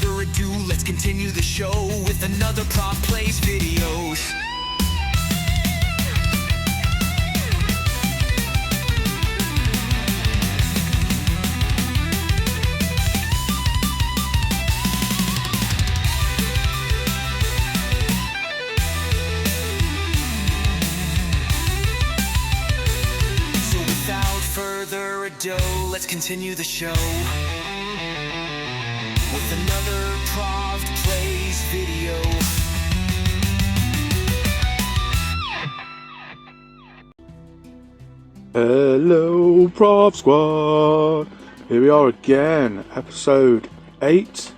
further ado, let's continue the show with another Prov Plays videos. So without further ado, let's continue the show with another Prov Plays video. Hello, Prov Squad! Here we are again, episode 8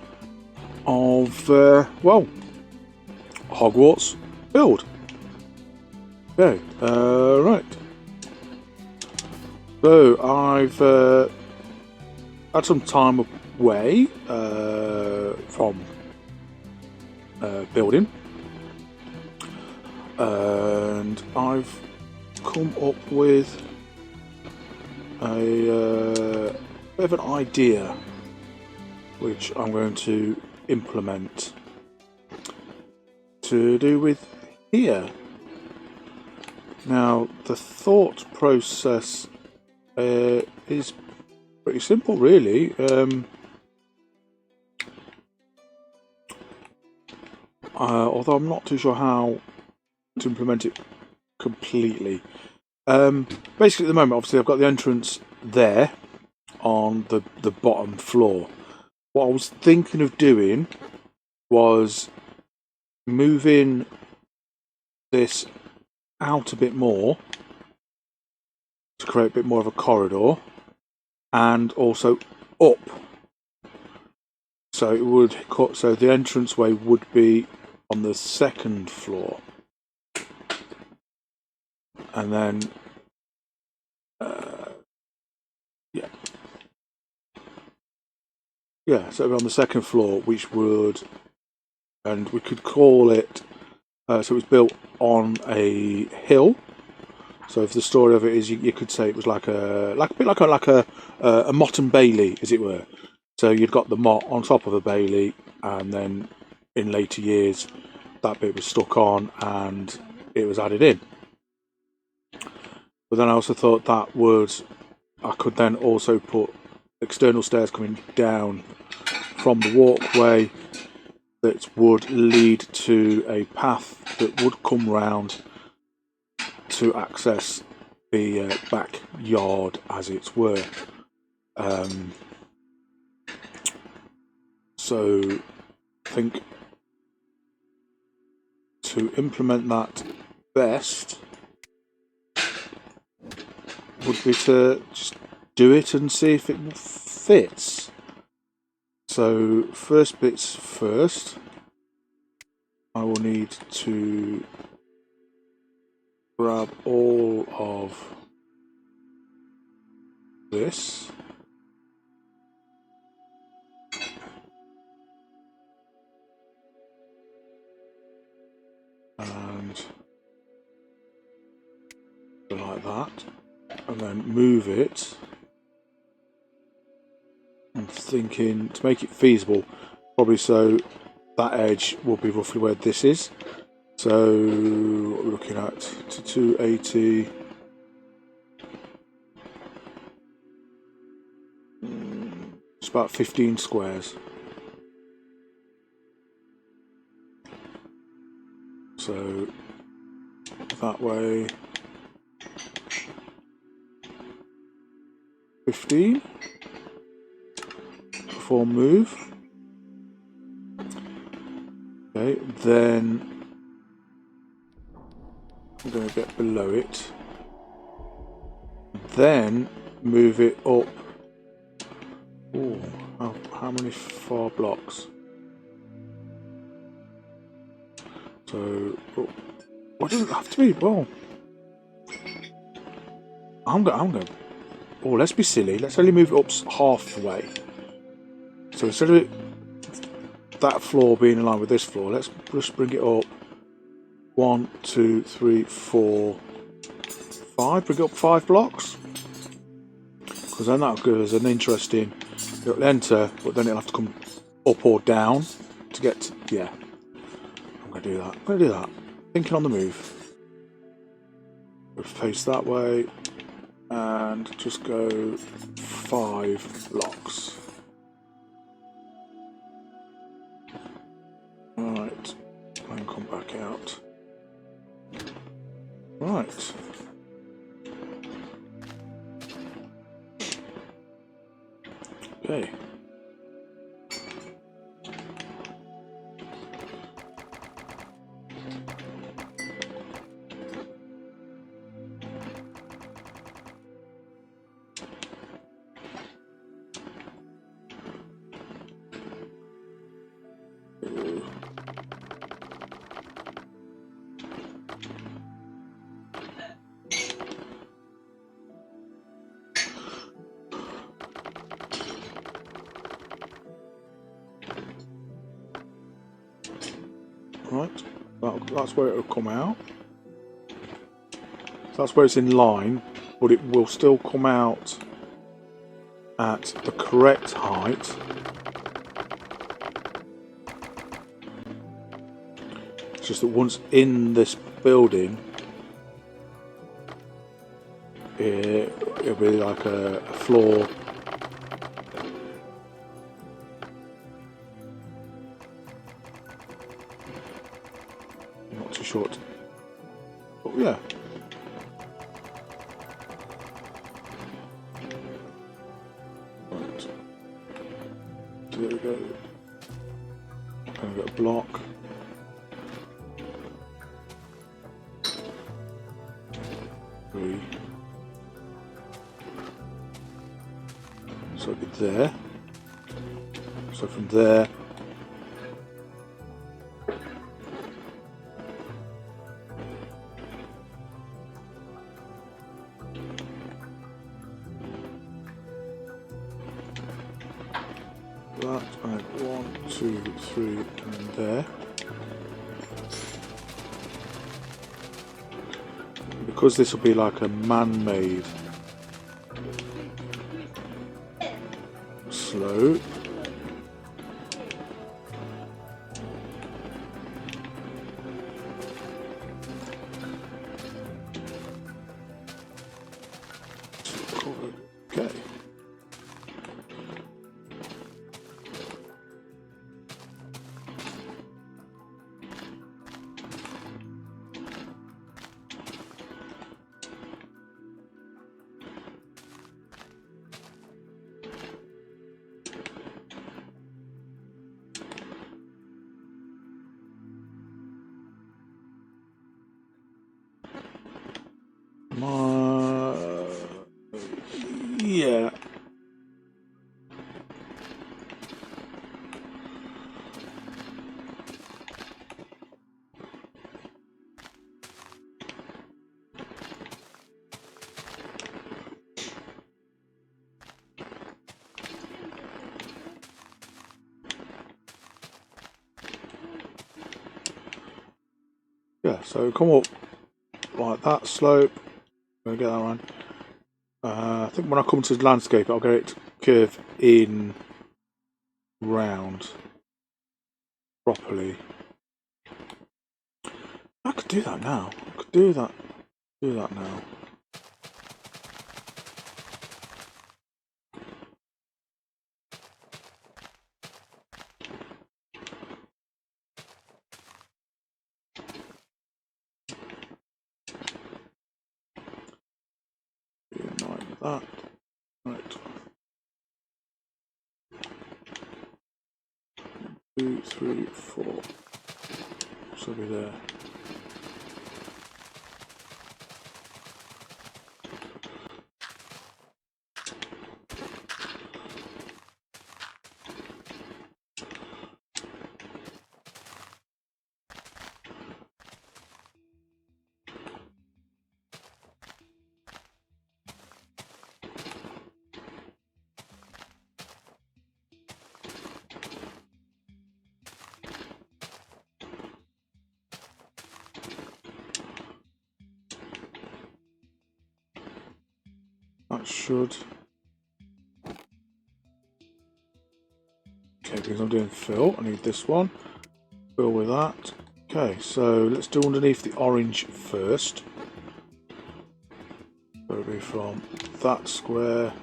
of, Hogwarts build. Okay, right. So, I've had some time away from building, and I've come up with a bit of an idea which I'm going to implement to do with here. Now, the thought process is pretty simple, really. Although I'm not too sure how to implement it completely. Basically, at the moment, obviously, I've got the entrance there on the bottom floor. What I was thinking of doing was moving this out a bit more to create a bit more of a corridor, and also up. So it would cut. So the entranceway would be on the second floor, and then so it'd be on the second floor, which would, and we could call it. So it was built on a hill. So if the story of it is, you could say it was like a motte and bailey, as it were. So you'd got the motte on top of a bailey, and then in later years that bit was stuck on and it was added in. But then I also thought that I could then also put external stairs coming down from the walkway that would lead to a path that would come round to access the backyard, as it were. So I think to implement that best would be to just do it and see if it fits. So first bits first, I will need to grab all of this and like that, and then move it. I'm thinking to make it feasible, probably so that edge will be roughly where this is. So what we're looking at to 280. It's about 15 squares. So that way 15 before move. Okay, then I'm going to get below it, then move it up. Oh, how many 4 blocks? So, what does it have to be? Well, I'm going. Oh, let's be silly. Let's only move it up half the way. So instead of that floor being in line with this floor, let's just bring it up 1, 2, 3, 4, 5. Bring it up 5 blocks, because then that'll give us an interesting. It'll enter, but then it'll have to come up or down to get to, yeah. I'm going to do that. I'm going to do that. Thinking on the move. We'll face that way and just go 5 blocks. Right, and come back out. Right. Okay. Right, that's where it will come out. So that's where it's in line, but it will still come out at the correct height. It's just that once in this building, it'll be like a floor. Not too short. But yeah. Right. So there we go. Gonna get a block. Three. So it'll be there. So from there, that, and 1, 2, 3, and there. Because this will be like a man-made slope, okay. Yeah. Yeah, so come up like that slope. I'm gonna get that one. I think when I come to the landscape, I'll get it to curve in round properly. I could do that now. I could do that. Do that now. Like that. Right. 2, 3, 4. So be there. That should. Okay, because I'm doing fill. I need this one. Fill with that. Okay, so let's do underneath the orange first. So it'll be from that square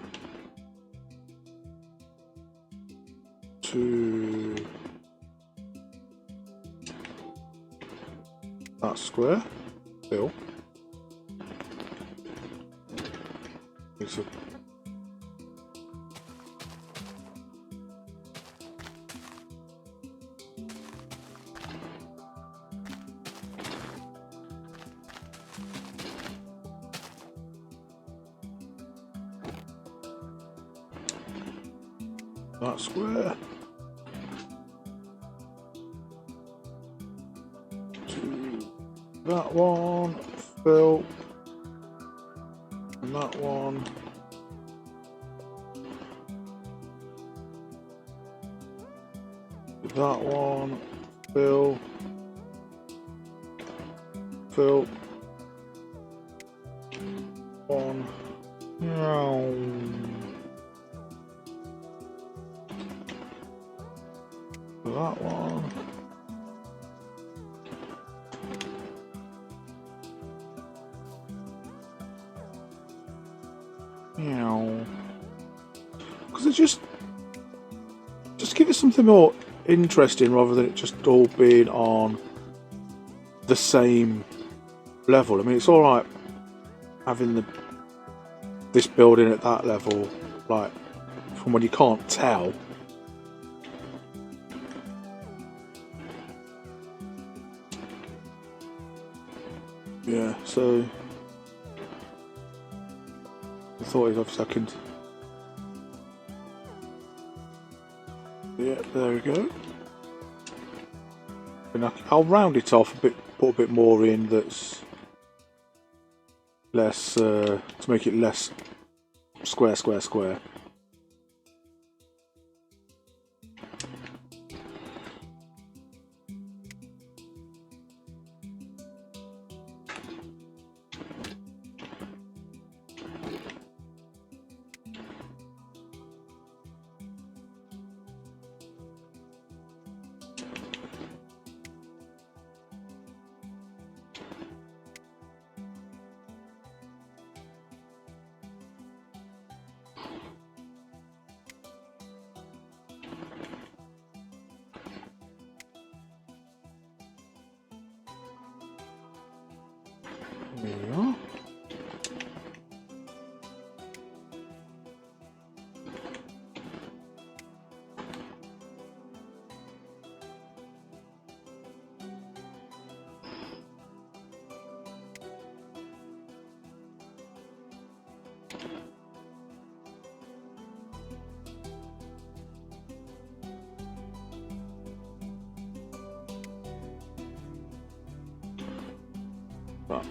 to that square. Fill. It's a that square to that one, fill, and that one, that one, fill, fill, one, that one. Because it just give it something more interesting rather than it just all being on the same level. I mean, it's all right having this building at that level, like from when you can't tell. Yeah, so the thought is obviously I can. Yeah, there we go. And I'll round it off a bit, put a bit more in that's less to make it less square, square, square. There we are. Right.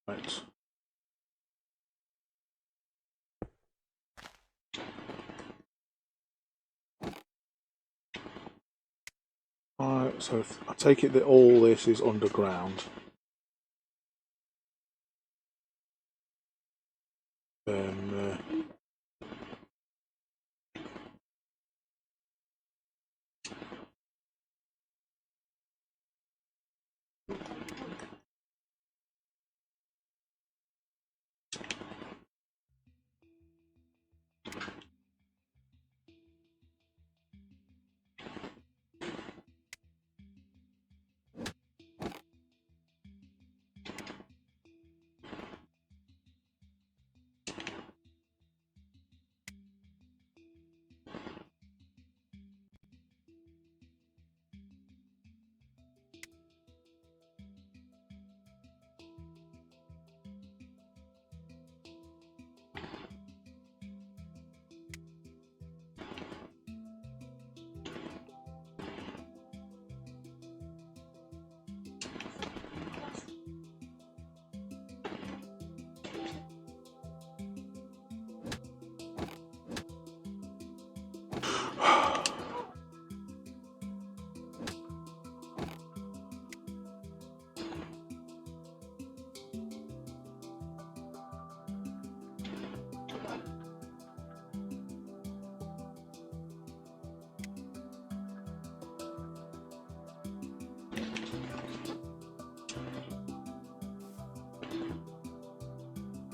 Right. Right, so if I take it that all this is underground, then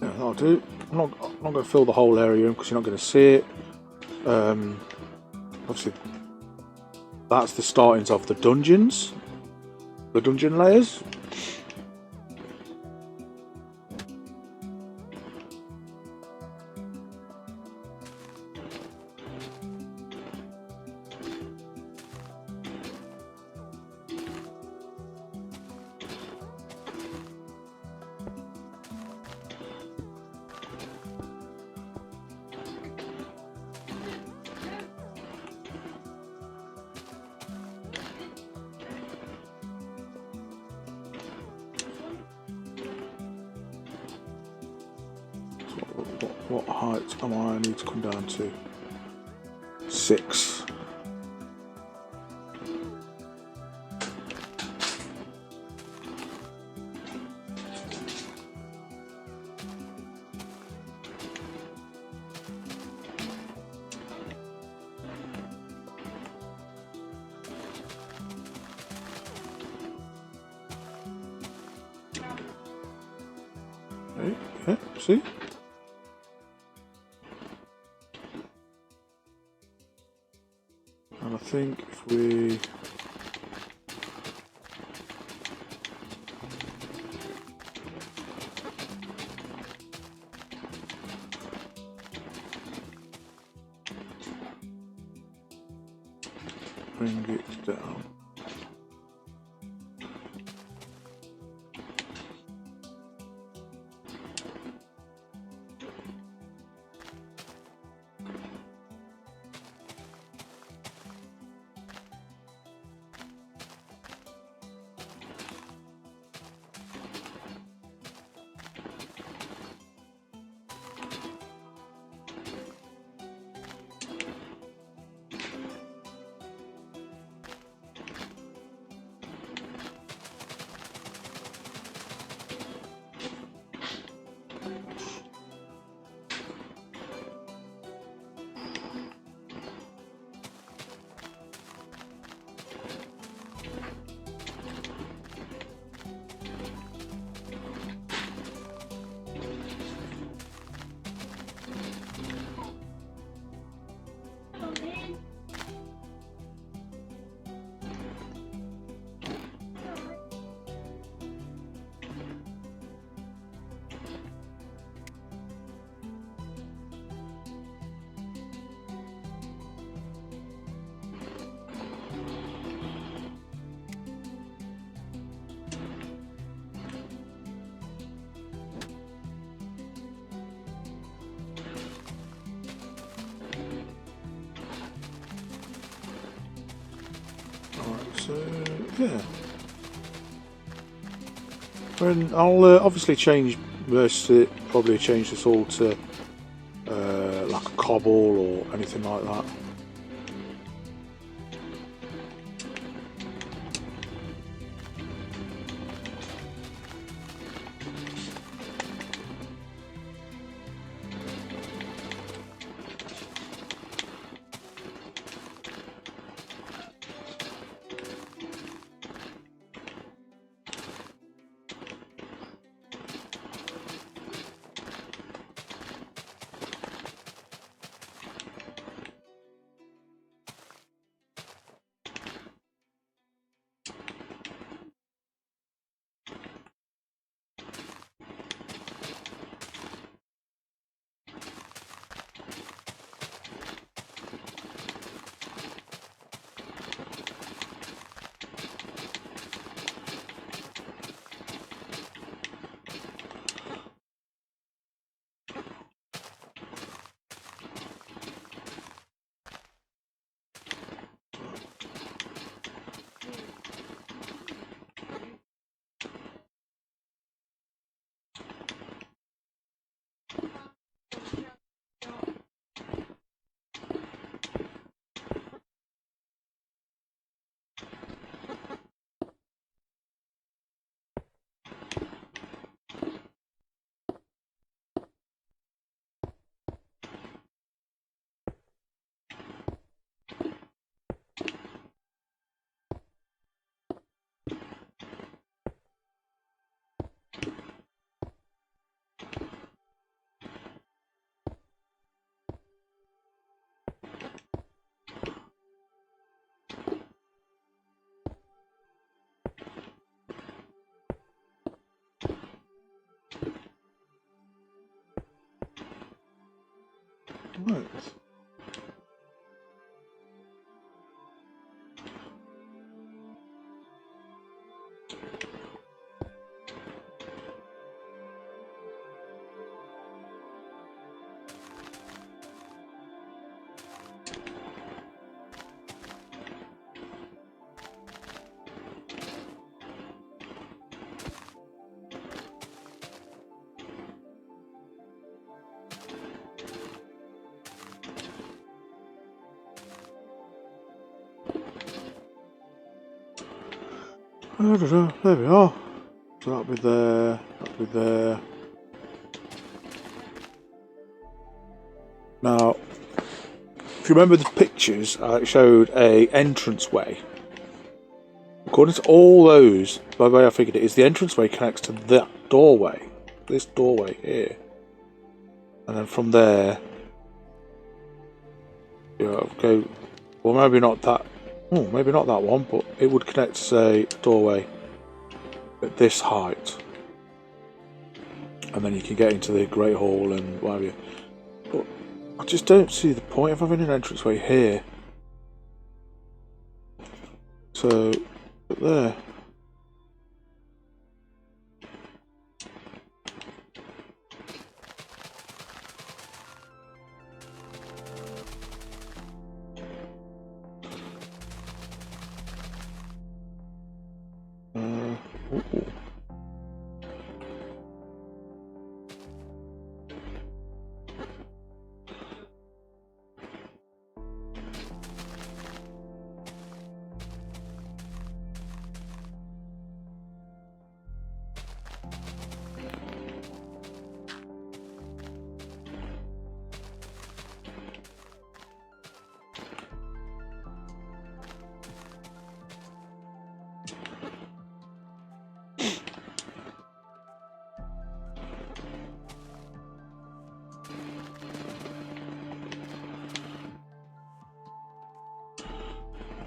yeah, that'll do. I'm not going to fill the whole area in because you're not going to see it. Obviously, that's the startings of the dungeons, the dungeon layers. What height am I need to come down to? 6. Okay, yeah, see? And I think if we bring it down. So yeah, and I'll obviously change this. Probably change this all to like a cobble or anything like that. Right. There we are. So that'll be there. That'll be there. Now, if you remember the pictures, it showed a entranceway. According to all those, by the way I figured it is, the entranceway connects to that doorway. This doorway here. And then from there, you go, well maybe not that, maybe not that one, but it would connect to, say, a doorway at this height. And then you can get into the Great Hall and what have you. But I just don't see the point of having an entranceway here. So, there. Ooh.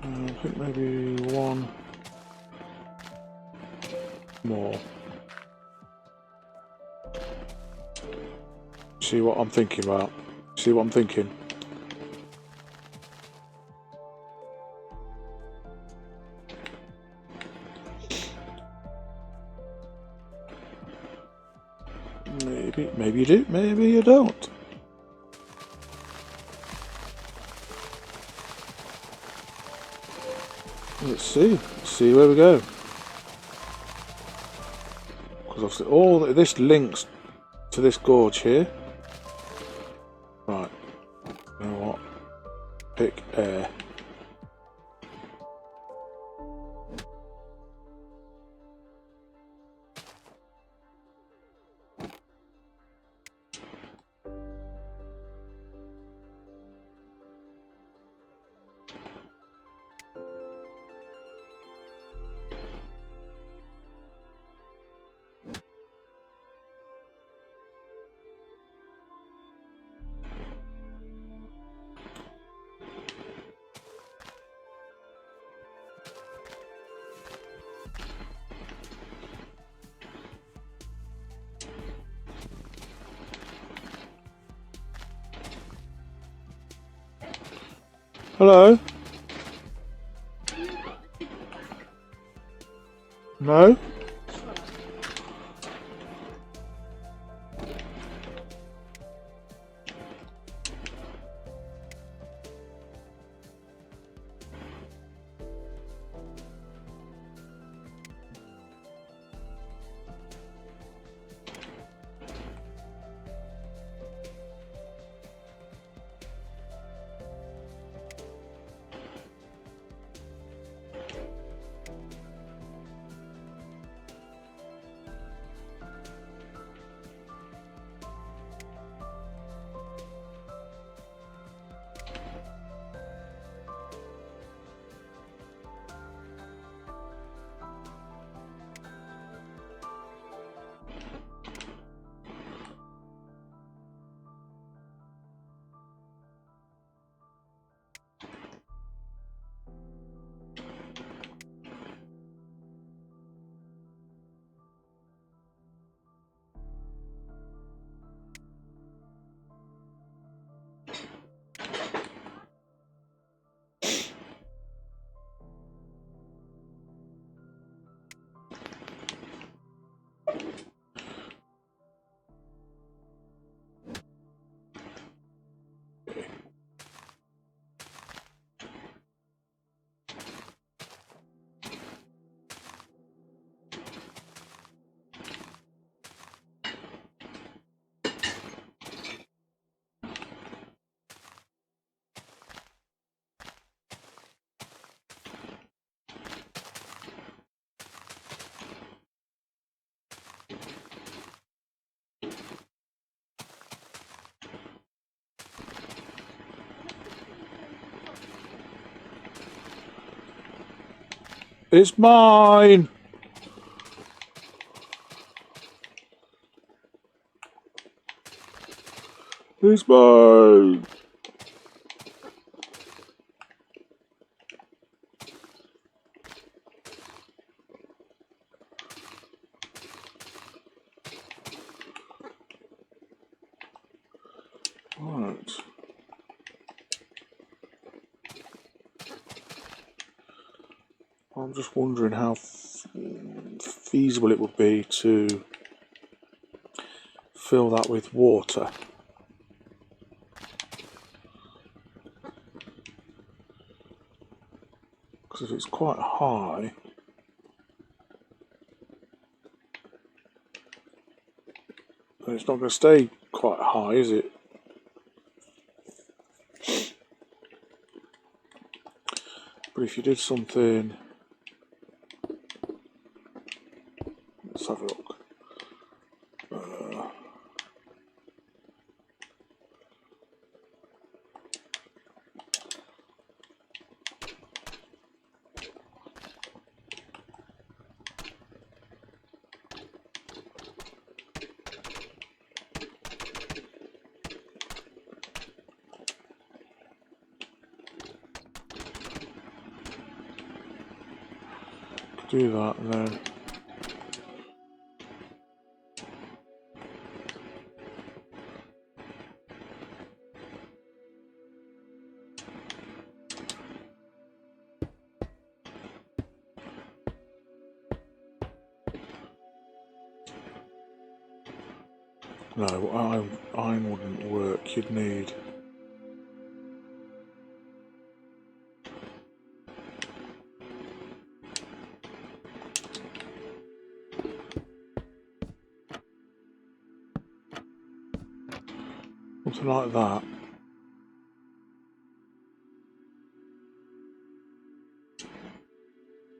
I think maybe one more. See what I'm thinking about? See what I'm thinking? Maybe you do, maybe you don't. Let's see where we go. Because obviously all this links to this gorge here. Right, you know what? Pick air. Hello? No? It's mine! It's mine! Right. I'm just wondering how feasible it would be to fill that with water. Because if it's quite high, then it's not going to stay quite high, is it? But if you did something, let's have a look. Do that and then no, iron wouldn't work. You'd need something like that.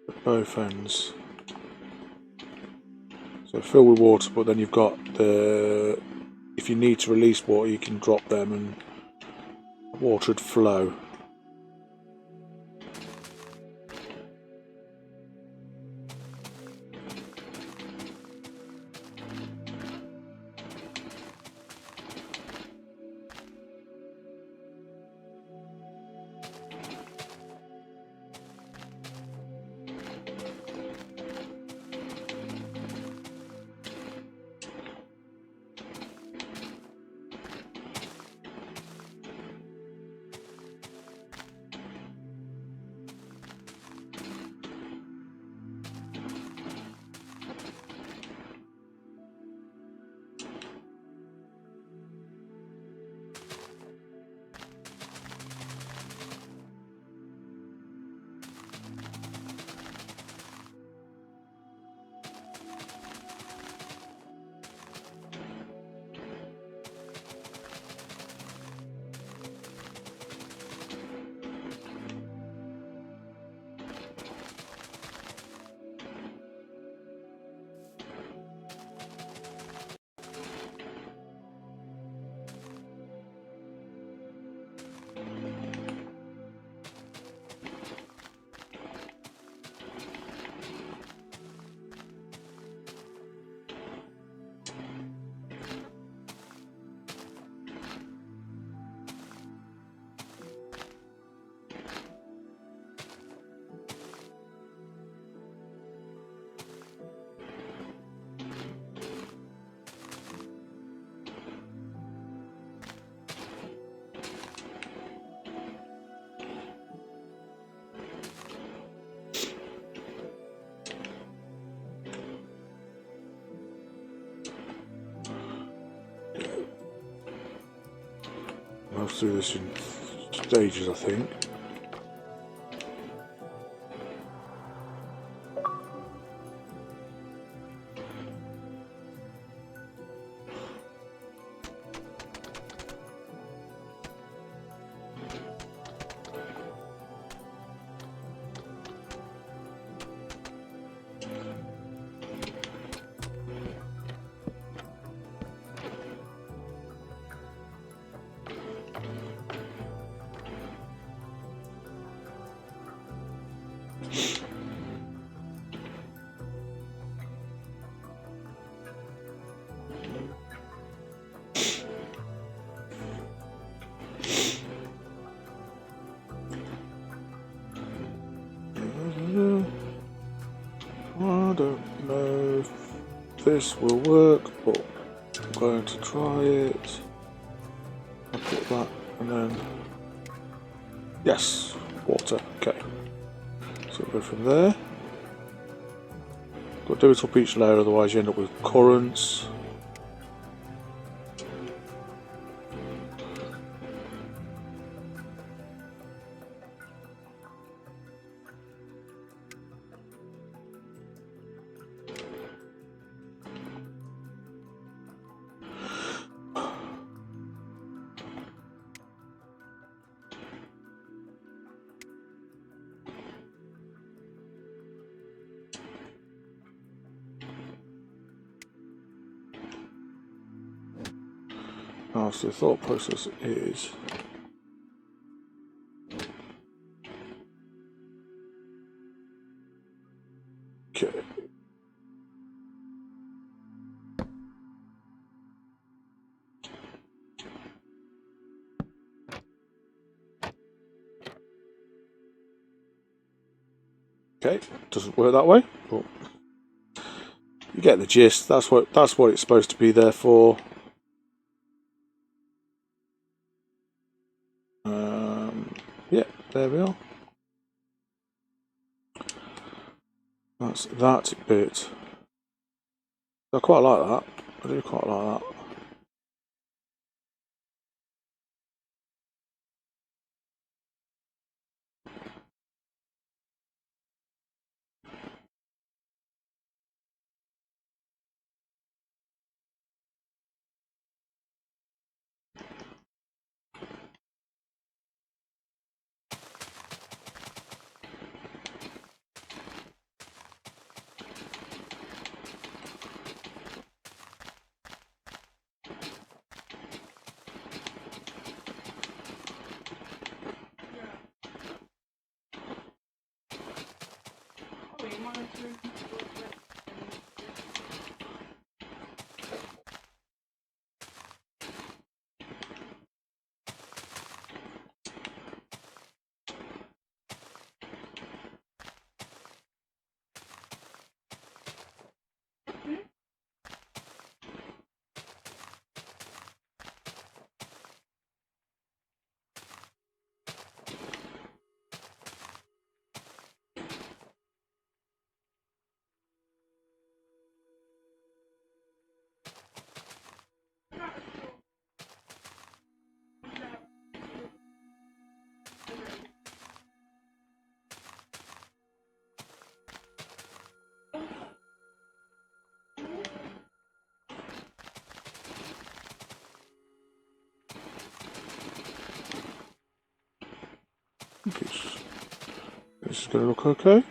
At both ends. So fill with water, but then you've got the... If you need to release water, you can drop them and water would flow. I'll do this in stages, I think. don't know if this will work, but I'm going to try it. I'll put that and then... Yes, water. Okay. So we'll go from there. Got to do it up each layer, otherwise you end up with currents. Now, so the thought process is... Okay. Okay, doesn't work that way, but you get the gist. That's what it's supposed to be there for. Yeah, there we are. That's that bit. I quite like that. I do quite like that. This is going to look okay.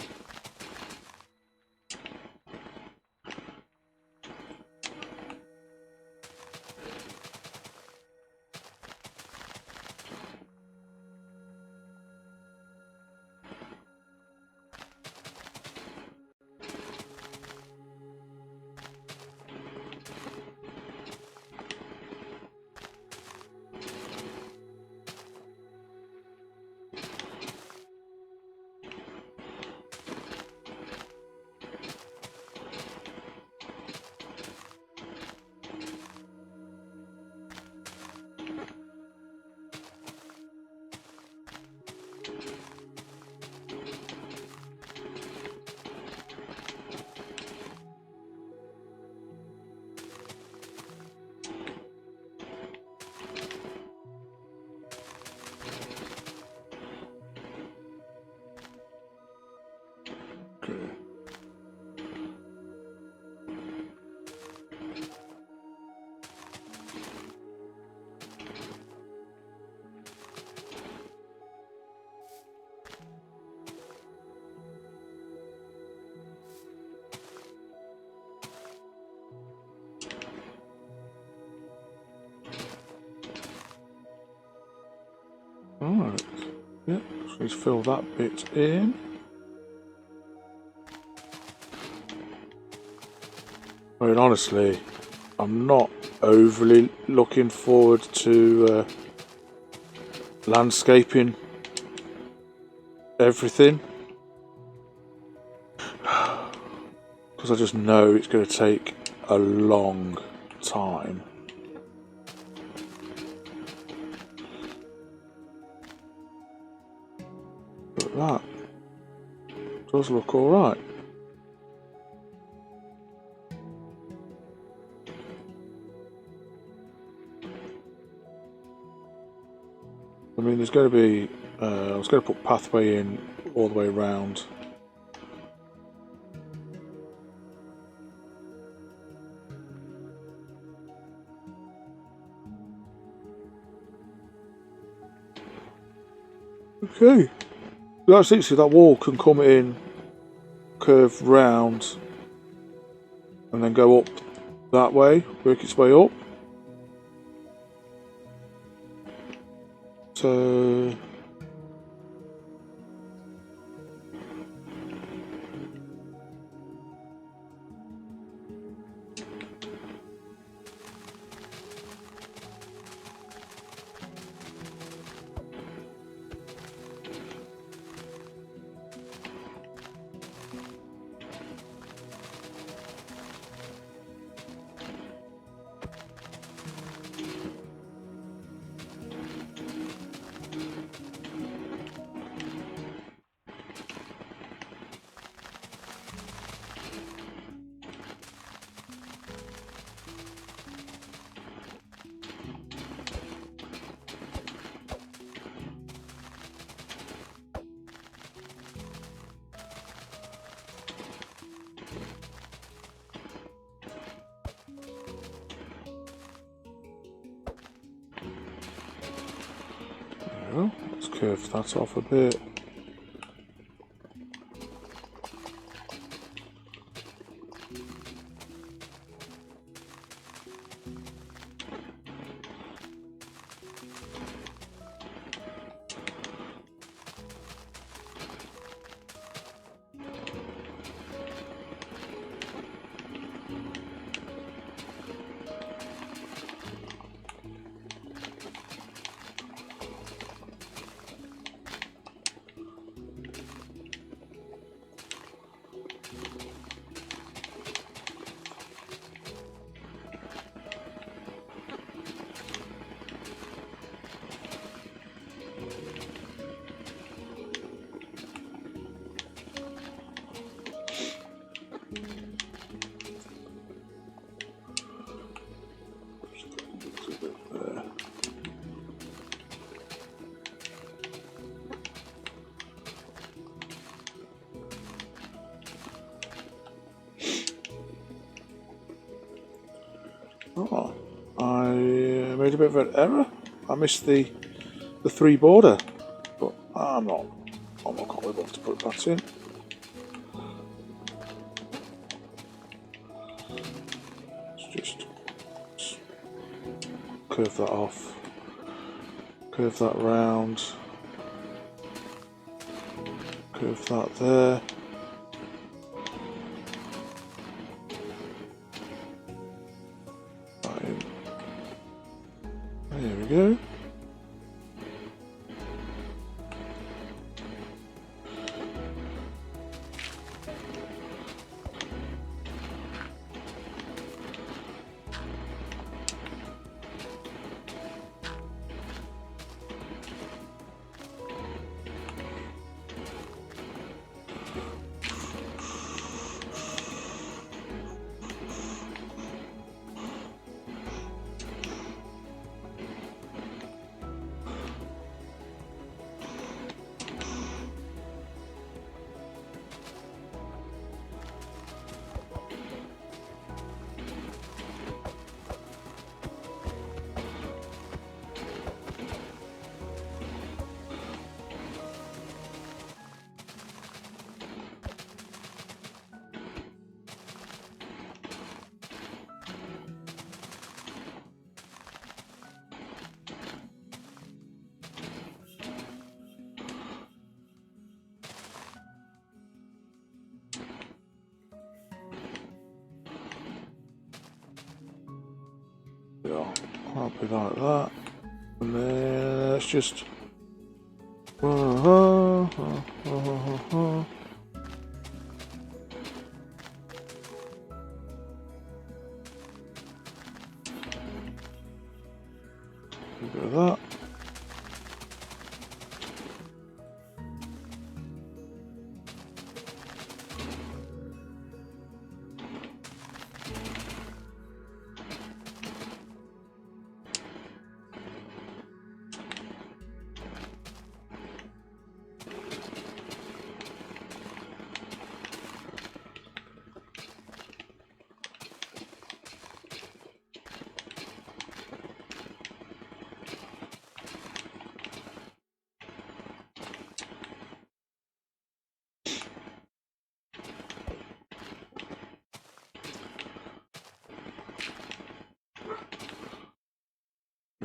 Alright, yeah, so let's fill that bit in. I mean, honestly, I'm not overly looking forward to landscaping everything. because I just know it's going to take a long time. But that does look alright. I mean, there's going to be, I was going to put pathway in all the way around. Okay, that's it. So that wall can come in, curve round, and then go up that way, work its way up. So let's curve that off a bit. Oh, I made a bit of an error. I missed the 3 border, but I'm not able to put that in. Let's just curve that off, curve that round, curve that there. There we go. Yeah, I'll be like that, and then let's just A bit of that.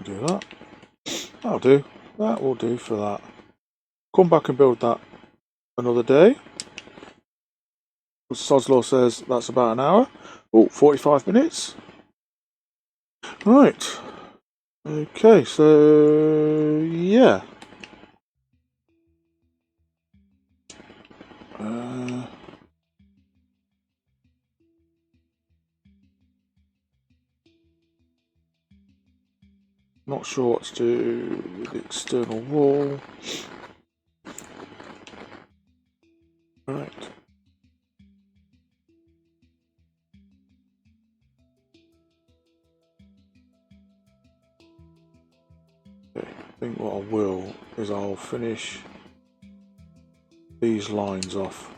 Do that. That'll do. That will do for that. Come back and build that another day. Sodslaw says that's about an hour. Oh, 45 minutes. Right. Okay, so yeah. Not sure what to do with the external wall. Right. Okay, I think what I will is I'll finish these lines off.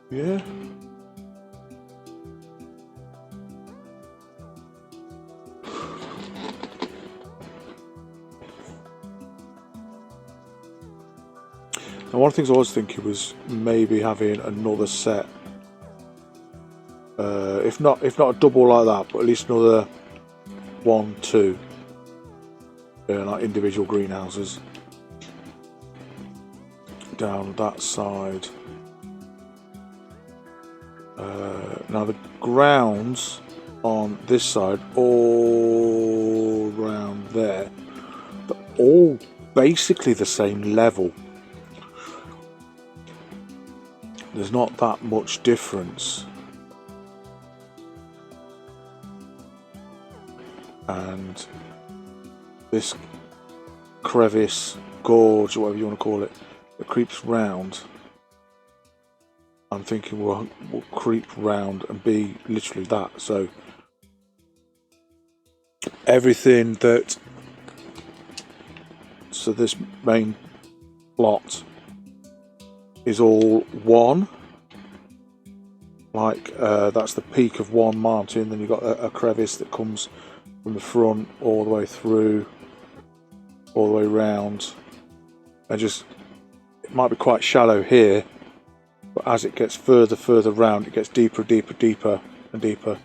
Yeah. And one of the things I was thinking was maybe having another set, if not a double like that, but at least another 1, 2, like individual greenhouses down that side. Now the grounds on this side, all around there, they're all basically the same level. There's not that much difference. And this crevice, gorge, or whatever you want to call it, that creeps round, I'm thinking we'll creep round and be literally that. So everything that, so this main plot is all one, like that's the peak of one mountain, then you've got a crevice that comes from the front all the way through, all the way round, and just, it might be quite shallow here, but as it gets further round, it gets deeper and deeper,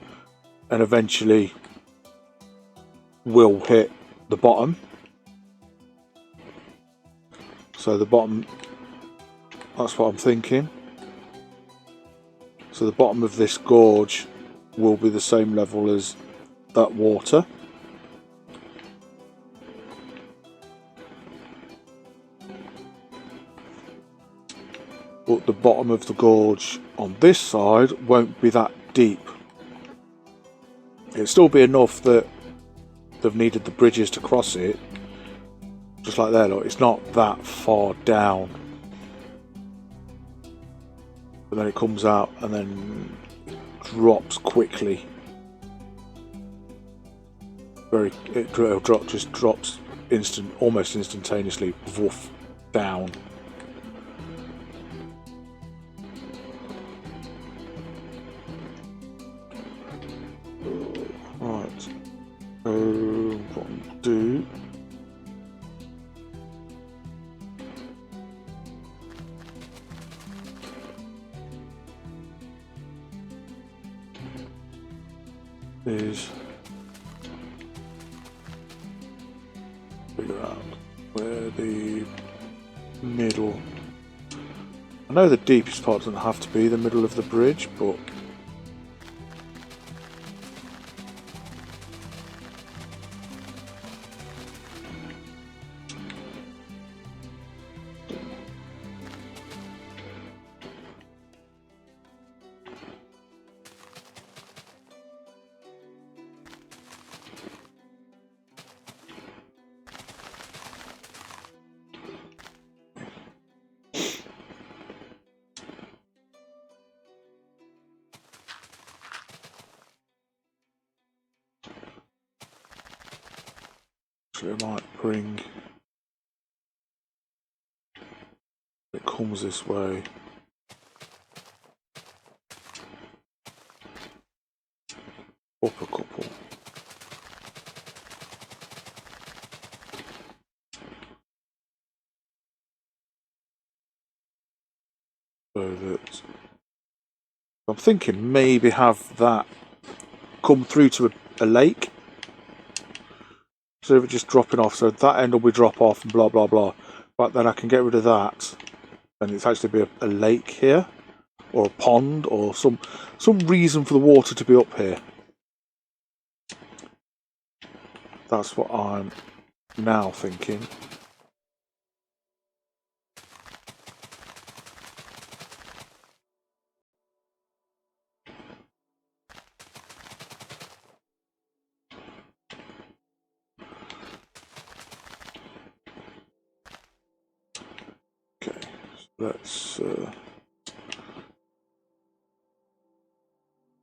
and eventually will hit the bottom. So the bottom, that's what I'm thinking. So the bottom of this gorge will be the same level as that water. But the bottom of the gorge on this side won't be that deep. It'll still be enough that they've needed the bridges to cross it. Just like there, look, it's not that far down. But then it comes out and then drops quickly. Just drops almost instantaneously, woof, down. Right. So what I'll do. Is figure out where the middle. I know the deepest part doesn't have to be the middle of the bridge, but so it might bring. It comes this way. Up a couple. So that I'm thinking maybe have that come through to a lake. So if it's just dropping off, so that end will be drop off and blah blah blah. But then I can get rid of that, and it's actually be a lake here, or a pond, or some reason for the water to be up here. That's what I'm now thinking. Okay, so let's. So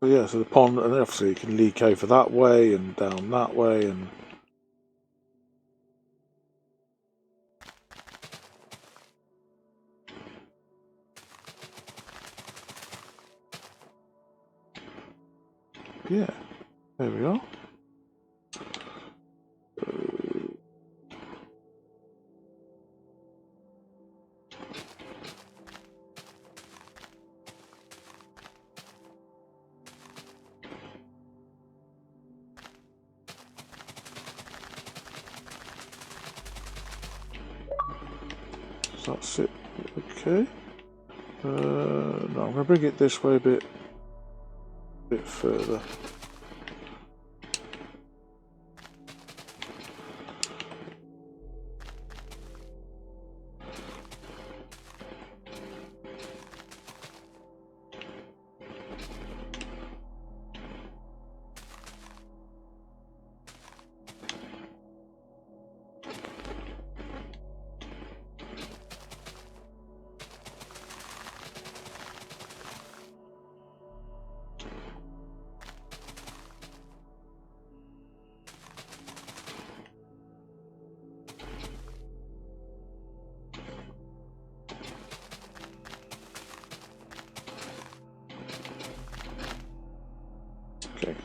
yeah, so the pond, and obviously you can leak over that way and down that way, and yeah, there we are. So that's it. Okay. No, I'm going to bring it this way a bit further. Okay.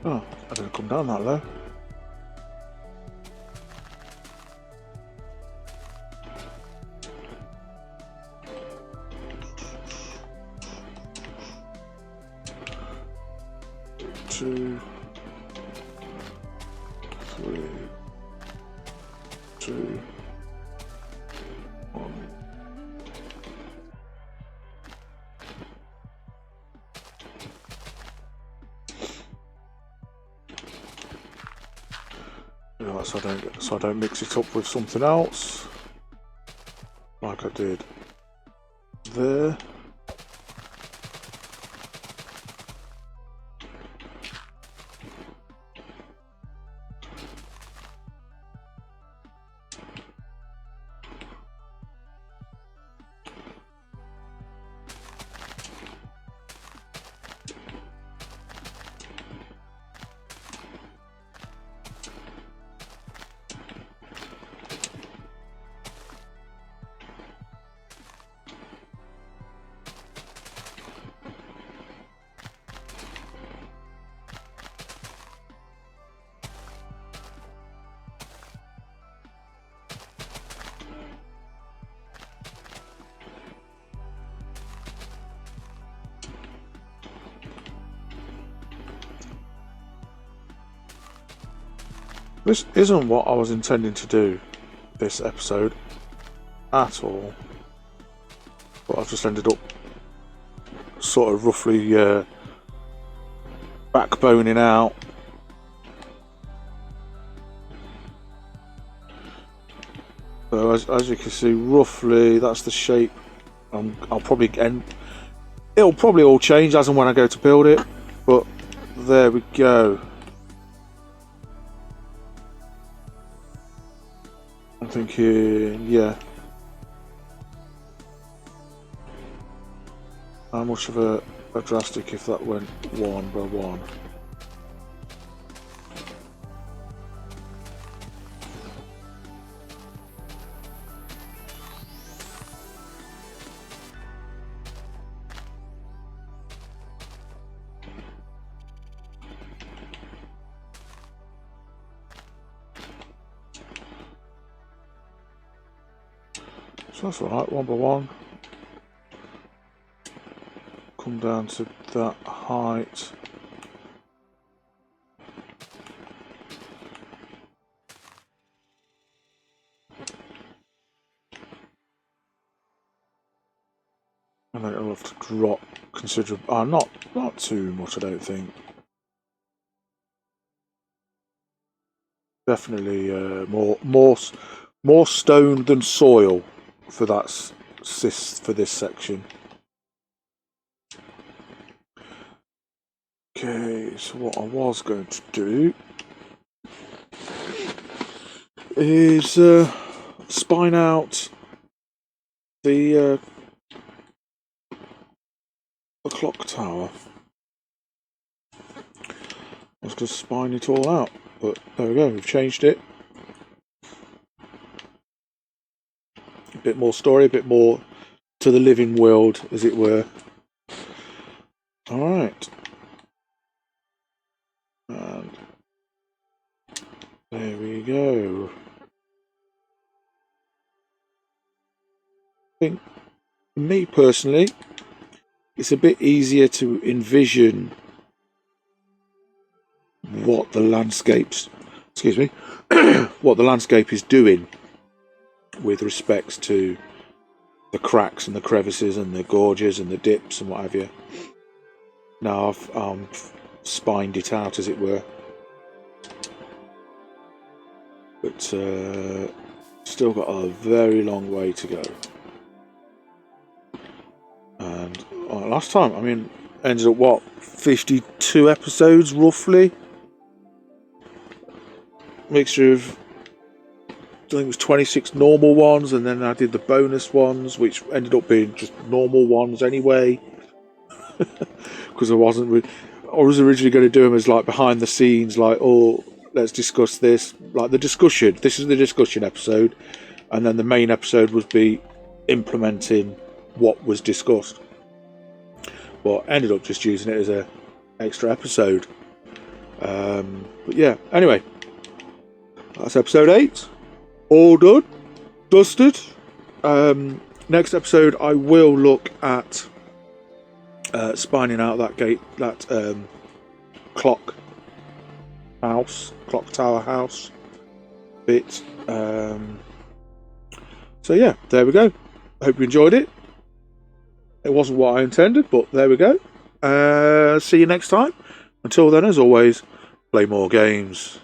Oh, I didn't come down that low. Two, three, two, one. Right, so I don't mix it up with something else, like I did there. This isn't what I was intending to do this episode at all, but I've just ended up sort of roughly backboning out. So as you can see, roughly that's the shape. I'll probably it'll probably all change as and when I go to build it, but there we go. I'm thinking, yeah. How much of a drastic if that went one by one? So that's alright, one by one. Come down to that height. And then it'll have to drop considerably. Not too much, I don't think. Definitely more stone than soil for this section. Okay, so what I was going to do is spine out the clock tower. I was going to spine it all out, but there we go, we've changed it. A bit more story, a bit more to the living world, as it were. Alright. And there we go. I think, me personally, it's a bit easier to envision what the landscapes, what the landscape is doing with respects to the cracks and the crevices and the gorges and the dips and what have you. Now I've spined it out, as it were, but still got a very long way to go. And last time, I mean, ended up what, 52 episodes roughly, mixture of, I think it was 26 normal ones, and then I did the bonus ones, which ended up being just normal ones anyway. Because I was originally going to do them as like behind the scenes, like, oh, let's discuss this, like the discussion. This is the discussion episode, and then the main episode would be implementing what was discussed. But ended up just using it as a extra episode. But yeah, anyway, that's episode 8. All done, dusted. Next episode, I will look at spining out that gate, that clock tower house bit. So yeah, there we go. I hope you enjoyed it. It wasn't what I intended, but there we go. See you next time. Until then, as always, play more games.